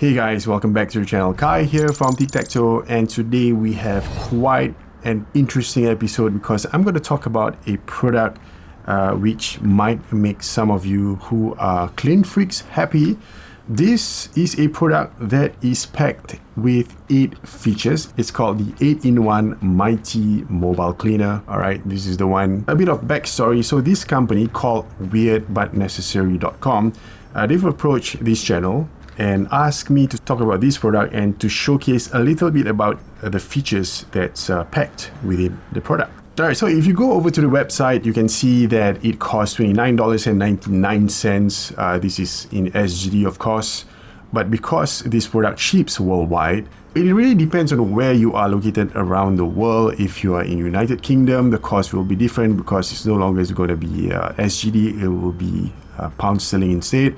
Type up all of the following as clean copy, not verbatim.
Hey guys, welcome back to the channel. Kai here from Tic-Tac-Toe, and today we have quite an interesting episode because I'm going to talk about a product which might make some of you who are clean freaks happy. This is a product that is packed with 8 features. It's called the 8-in-1 Mighty Mobile Cleaner. Alright, this is the one. A bit of backstory. So this company called weirdbutnecessary.com, they've approached this channel and asked me to talk about this product and to showcase a little bit about the features that's packed within the product. Alright, so if you go over to the website, you can see that it costs $29.99. This is in SGD, of course, but because this product ships worldwide, it really depends on where you are located around the world. If you are in United Kingdom, the cost will be different because it's no longer going to be SGD, it will be pound sterling instead.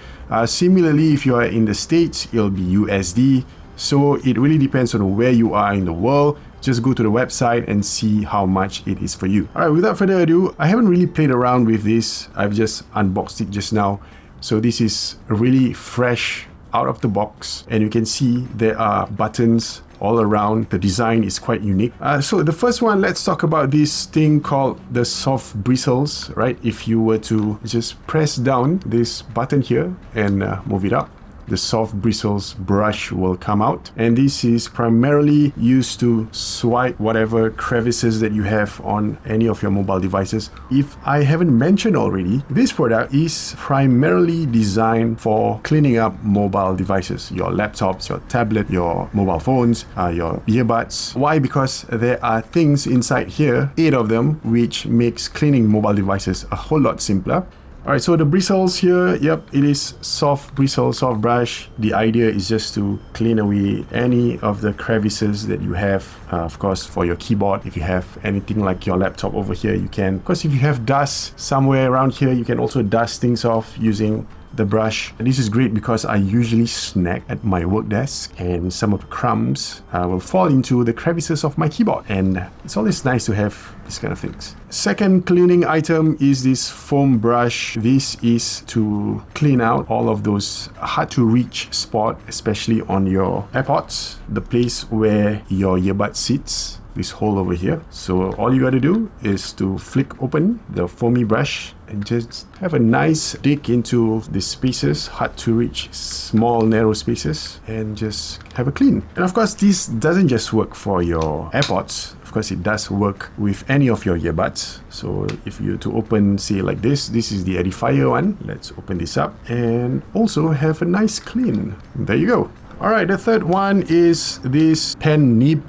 Similarly, if you are in the States, it'll be USD. So it really depends on where you are in the world. Just go to the website and see how much it is for you. Alright, without further ado, I haven't really played around with this. I've just unboxed it just now. So this is really fresh out of the box, and you can see there are buttons all around. The design is quite unique. So the first one, let's talk about this thing called the soft bristles, right? If you were to just press down this button here and move it up, the soft bristles brush will come out, and this is primarily used to swipe whatever crevices that you have on any of your mobile devices. If I haven't mentioned already, this product is primarily designed for cleaning up mobile devices, your laptops, your tablet, your mobile phones, your earbuds. Why? Because there are things inside here, 8 of them, which makes cleaning mobile devices a whole lot simpler. Alright, so the bristles here, yep, it is soft bristle, soft brush. The idea is just to clean away any of the crevices that you have. Of course, for your keyboard, if you have anything like your laptop over here, you can. Of course, if you have dust somewhere around here, you can also dust things off using the brush. And this is great because I usually snack at my work desk, and some of the crumbs will fall into the crevices of my keyboard, and it's always nice to have these kind of things. Second cleaning item is this foam brush. This is to clean out all of those hard to reach spot, especially on your AirPods, the place where your earbud sits, this hole over here. So all you got to do is to flick open the foamy brush and just have a nice dig into the spaces, hard to reach, small narrow spaces, and just have a clean. And of course, this doesn't just work for your AirPods. Of course, it does work with any of your earbuds. So if you to open, say like this is the edifier one. Let's open this up and also have a nice clean. There you go. All right, the third one is this pen nib.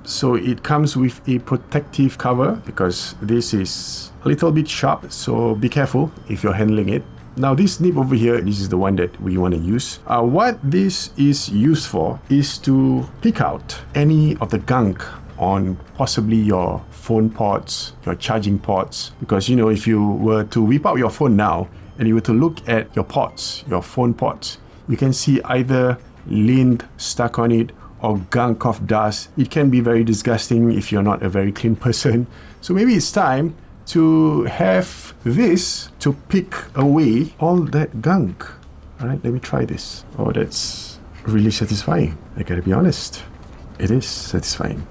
So it comes with a protective cover because this is a little bit sharp, so be careful if you're handling it. Now this nib over here, this is the one that we want to use. What this is used for is to pick out any of the gunk on possibly your phone ports, your charging ports, because you know, if you were to whip out your phone now and you were to look at your ports, your phone ports, you can see either lint stuck on it or gunk of dust. It can be very disgusting if you're not a very clean person. So maybe it's time to have this to pick away all that gunk. All right, let me try this. Oh, that's really satisfying. I gotta be honest. It is satisfying.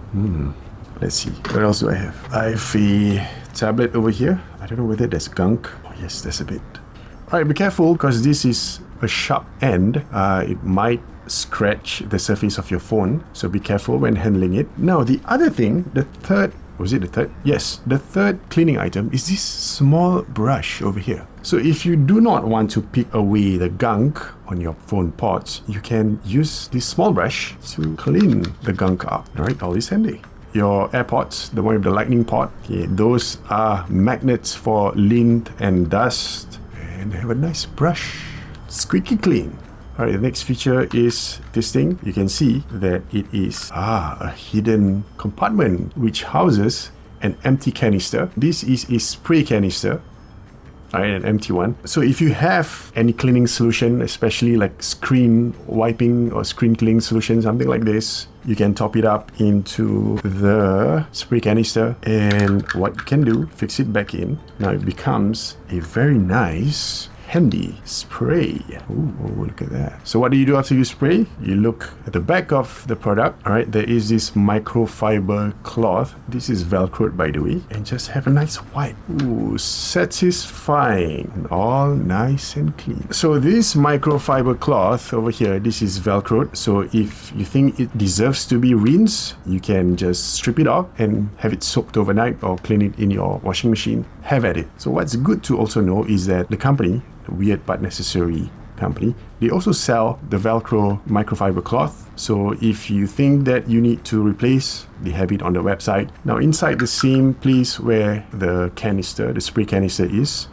Let's see. What else do I have? I have a tablet over here. I don't know whether there's gunk. Oh yes, there's a bit. All right, be careful because this is a sharp end. It might scratch the surface of your phone, so be careful when handling it. Now the other thing, the third, was it the third? Yes, the third cleaning item is this small brush over here. So if you do not want to pick away the gunk on your phone ports, you can use this small brush to clean the gunk up. All right, always handy. Your AirPods, the one with the lightning port, okay, those are magnets for lint and dust, and have a nice brush, squeaky clean. Alright, the next feature is this thing. You can see that it is a hidden compartment which houses an empty canister. This is a spray canister. Alright, an empty one. So if you have any cleaning solution, especially like screen wiping or screen cleaning solution, something like this, you can top it up into the spray canister, and what you can do, fix it back in. Now it becomes a very nice handy spray. Ooh, look at that. So what do you do after you spray? You look at the back of the product. All right, there is this microfiber cloth. This is Velcroed, by the way, and just have a nice wipe. Ooh, satisfying. All nice and clean. So this microfiber cloth over here, this is Velcroed. So if you think it deserves to be rinsed, you can just strip it off and have it soaked overnight or clean it in your washing machine. Have at it. So what's good to also know is that the company, the Weird But Necessary company, they also sell the Velcro microfiber cloth. So if you think that you need to replace, they have it on the website. Now inside the same place where the canister, the spray canister is,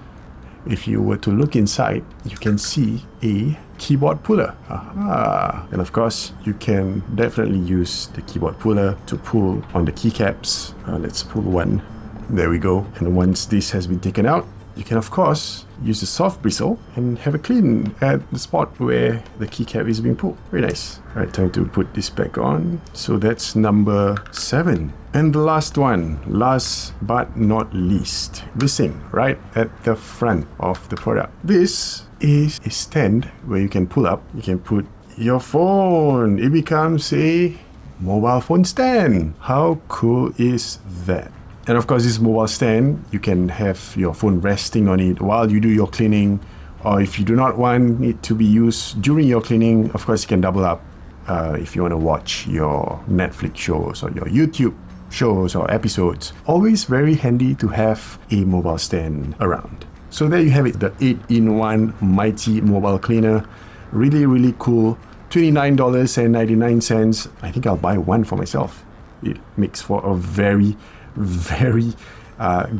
if you were to look inside, you can see a keyboard puller. Aha. And of course, you can definitely use the keyboard puller to pull on the keycaps. Let's pull one. There we go. And once this has been taken out, you can of course use the soft bristle and have a clean at the spot where the keycap is being pulled. Very nice. All right, time to put this back on. So that's number 7. And the last one, last but not least, this thing right at the front of the product. This is a stand where you can pull up. You can put your phone. It becomes a mobile phone stand. How cool is that? And of course, this mobile stand, you can have your phone resting on it while you do your cleaning, or if you do not want it to be used during your cleaning, of course, you can double up if you want to watch your Netflix shows or your YouTube shows or episodes. Always very handy to have a mobile stand around. So there you have it, the 8-in-1 mighty mobile cleaner. Really, really cool. $29.99. I think I'll buy one for myself. It makes for a very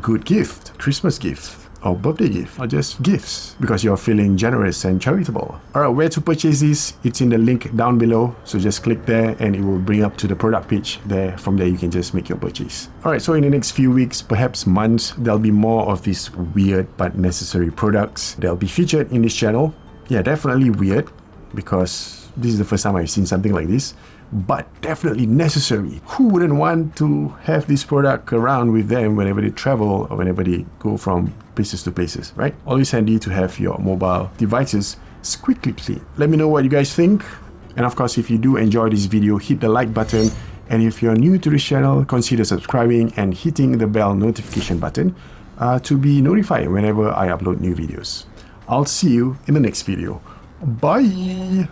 good gift, Christmas gift or birthday gift, or just gifts because you're feeling generous and charitable. All right, where to purchase this? It's in the link down below. So just click there and it will bring up to the product page there. From there, you can just make your purchase. All right, so in the next few weeks, perhaps months, there'll be more of these weird but necessary products. They'll be featured in this channel. Yeah, definitely weird because this is the first time I've seen something like this. But definitely necessary. Who wouldn't want to have this product around with them whenever they travel or whenever they go from places to places, right? Always handy to have your mobile devices squeaky clean. Let me know what you guys think. And of course, if you do enjoy this video, hit the like button. And if you're new to this channel, consider subscribing and hitting the bell notification button to be notified whenever I upload new videos. I'll see you in the next video. Bye!